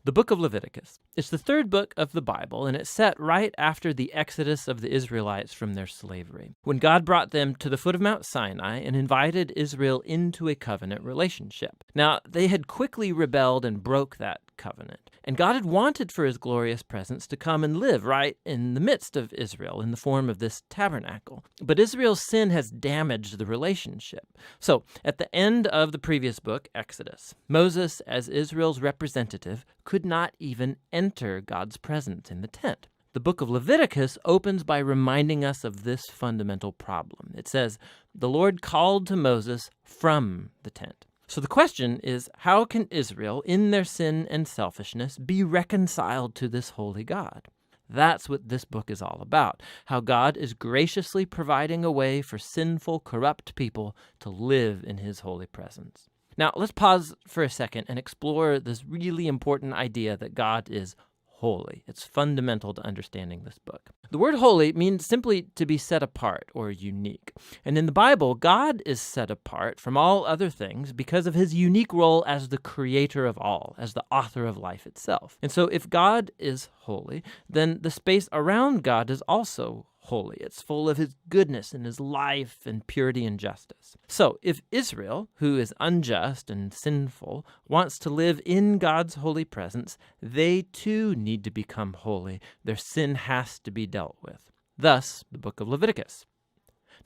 The book of Leviticus. It's the third book of the Bible, and it's set right after the exodus of the Israelites from their slavery, when God brought them to the foot of Mount Sinai and invited Israel into a covenant relationship. Now, they had quickly rebelled and broke that covenant, and God had wanted for his glorious presence to come and live right in the midst of Israel in the form of this tabernacle. But Israel's sin has damaged the relationship. So, at the end of the previous book, Exodus, Moses, as Israel's representative, could not even enter God's presence in the tent. The book of Leviticus opens by reminding us of this fundamental problem. It says, "The Lord called to Moses from the tent." So the question is, how can Israel, in their sin and selfishness, be reconciled to this holy God? That's what this book is all about, how God is graciously providing a way for sinful, corrupt people to live in his holy presence. Now, let's pause for a second and explore this really important idea that God is holy. It's fundamental to understanding this book. The word holy means simply to be set apart or unique. And in the Bible, God is set apart from all other things because of his unique role as the creator of all, as the author of life itself. And so if God is holy, then the space around God is also holy. It's full of his goodness and his life and purity and justice. So if Israel, who is unjust and sinful, wants to live in God's holy presence, they too need to become holy. Their sin has to be dealt with. Thus, the book of Leviticus.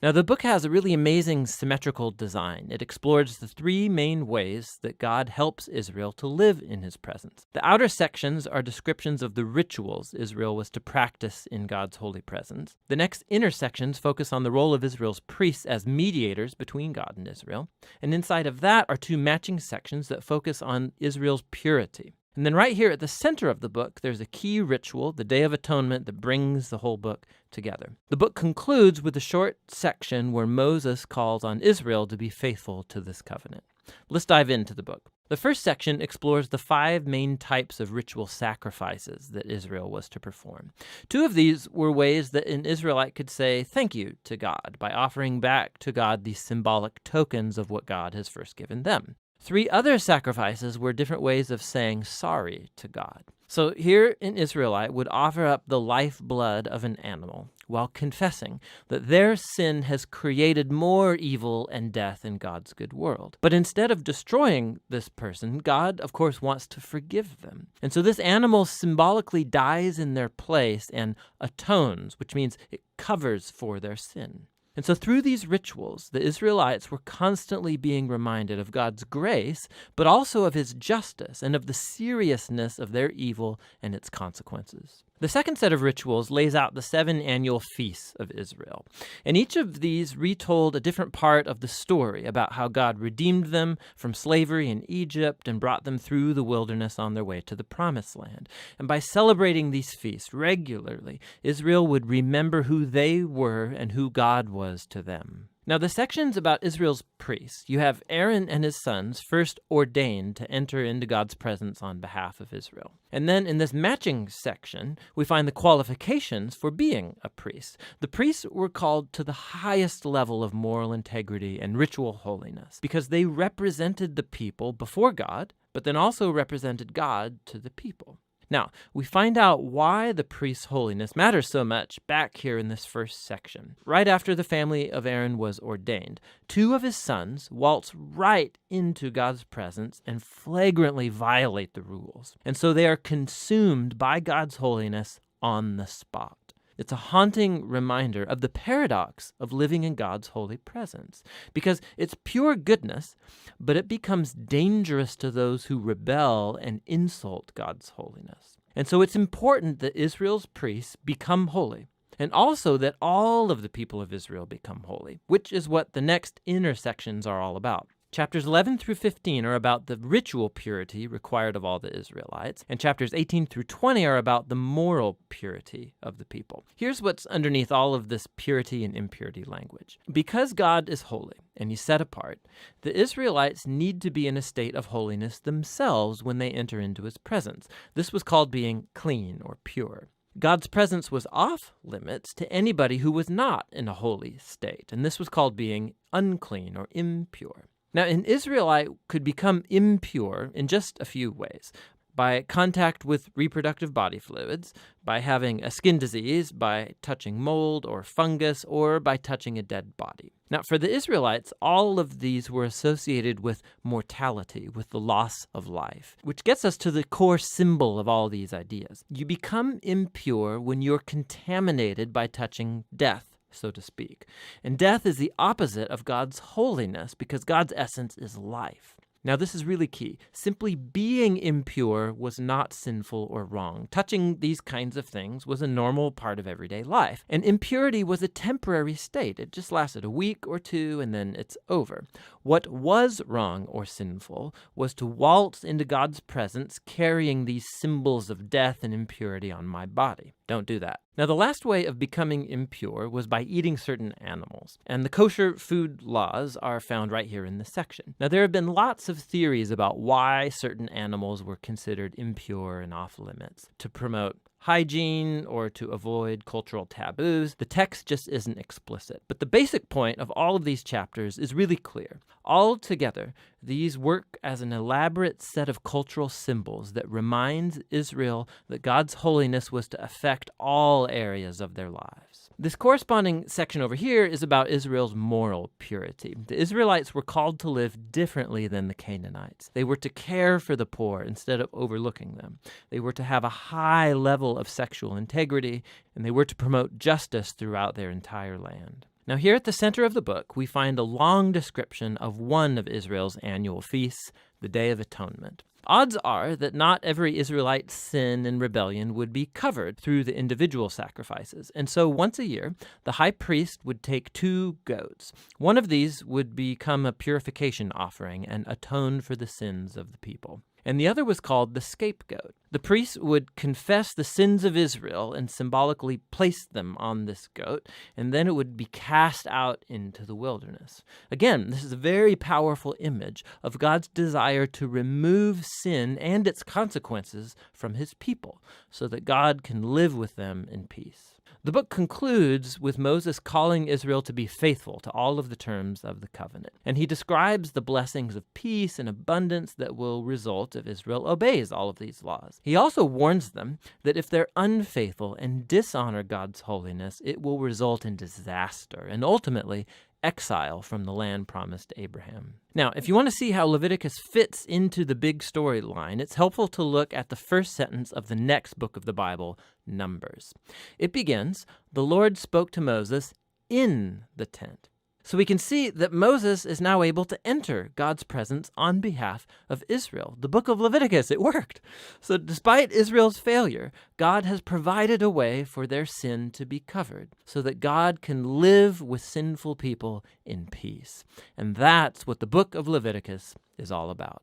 Now, the book has a really amazing symmetrical design. It explores the three main ways that God helps Israel to live in his presence. The outer sections are descriptions of the rituals Israel was to practice in God's holy presence. The next inner sections focus on the role of Israel's priests as mediators between God and Israel. And inside of that are two matching sections that focus on Israel's purity. And then right here at the center of the book, there's a key ritual, the Day of Atonement, that brings the whole book together. The book concludes with a short section where Moses calls on Israel to be faithful to this covenant. Let's dive into the book. The first section explores the 5 main types of ritual sacrifices that Israel was to perform. 2 of these were ways that an Israelite could say thank you to God by offering back to God these symbolic tokens of what God has first given them. 3 other sacrifices were different ways of saying sorry to God. So here an Israelite would offer up the lifeblood of an animal while confessing that their sin has created more evil and death in God's good world. But instead of destroying this person, God, of course, wants to forgive them. And so this animal symbolically dies in their place and atones, which means it covers for their sin. And so through these rituals, the Israelites were constantly being reminded of God's grace, but also of his justice and of the seriousness of their evil and its consequences. The second set of rituals lays out the 7 annual feasts of Israel. And each of these retold a different part of the story about how God redeemed them from slavery in Egypt and brought them through the wilderness on their way to the Promised Land. And by celebrating these feasts regularly, Israel would remember who they were and who God was to them. Now, the sections about Israel's priests, you have Aaron and his sons first ordained to enter into God's presence on behalf of Israel. And then in this matching section, we find the qualifications for being a priest. The priests were called to the highest level of moral integrity and ritual holiness because they represented the people before God, but then also represented God to the people. Now, we find out why the priest's holiness matters so much back here in this first section. Right after the family of Aaron was ordained, 2 of his sons waltz right into God's presence and flagrantly violate the rules. And so they are consumed by God's holiness on the spot. It's a haunting reminder of the paradox of living in God's holy presence, because it's pure goodness, but it becomes dangerous to those who rebel and insult God's holiness. And so it's important that Israel's priests become holy, and also that all of the people of Israel become holy, which is what the next inner sections are all about. Chapters 11 through 15 are about the ritual purity required of all the Israelites, and chapters 18 through 20 are about the moral purity of the people. Here's what's underneath all of this purity and impurity language. Because God is holy and he's set apart, the Israelites need to be in a state of holiness themselves when they enter into his presence. This was called being clean or pure. God's presence was off limits to anybody who was not in a holy state, and this was called being unclean or impure. Now, an Israelite could become impure in just a few ways. by contact with reproductive body fluids, by having a skin disease, by touching mold or fungus, or by touching a dead body. Now, for the Israelites, all of these were associated with mortality, with the loss of life, which gets us to the core symbol of all these ideas. You become impure when you're contaminated by touching death, so to speak. And death is the opposite of God's holiness because God's essence is life. Now, this is really key. Simply being impure was not sinful or wrong. Touching these kinds of things was a normal part of everyday life. And impurity was a temporary state. It just lasted a week or two, and then it's over. What was wrong or sinful was to waltz into God's presence carrying these symbols of death and impurity on my body. Don't do that. Now, the last way of becoming impure was by eating certain animals, and the kosher food laws are found right here in this section. Now, there have been lots of theories about why certain animals were considered impure and off limits. To promote hygiene or to avoid cultural taboos, the text just isn't explicit. But the basic point of all of these chapters is really clear. Altogether, these work as an elaborate set of cultural symbols that reminds Israel that God's holiness was to affect all areas of their lives. This corresponding section over here is about Israel's moral purity. The Israelites were called to live differently than the Canaanites. They were to care for the poor instead of overlooking them. They were to have a high level of sexual integrity, and they were to promote justice throughout their entire land. Now, here at the center of the book, we find a long description of one of Israel's annual feasts, the Day of Atonement. Odds are that not every Israelite's sin and rebellion would be covered through the individual sacrifices. And so once a year, the high priest would take 2 goats. One of these would become a purification offering and atone for the sins of the people. And the other was called the scapegoat. The priest would confess the sins of Israel and symbolically place them on this goat, and then it would be cast out into the wilderness. Again, this is a very powerful image of God's desire to remove sin and its consequences from his people so that God can live with them in peace. The book concludes with Moses calling Israel to be faithful to all of the terms of the covenant. And he describes the blessings of peace and abundance that will result if Israel obeys all of these laws. He also warns them that if they're unfaithful and dishonor God's holiness, it will result in disaster and ultimately exile from the land promised to Abraham. Now, if you want to see how Leviticus fits into the big storyline, it's helpful to look at the first sentence of the next book of the Bible, Numbers. It begins, "The Lord spoke to Moses in the tent." So we can see that Moses is now able to enter God's presence on behalf of Israel. The book of Leviticus, it worked. So despite Israel's failure, God has provided a way for their sin to be covered so that God can live with sinful people in peace. And that's what the book of Leviticus is all about.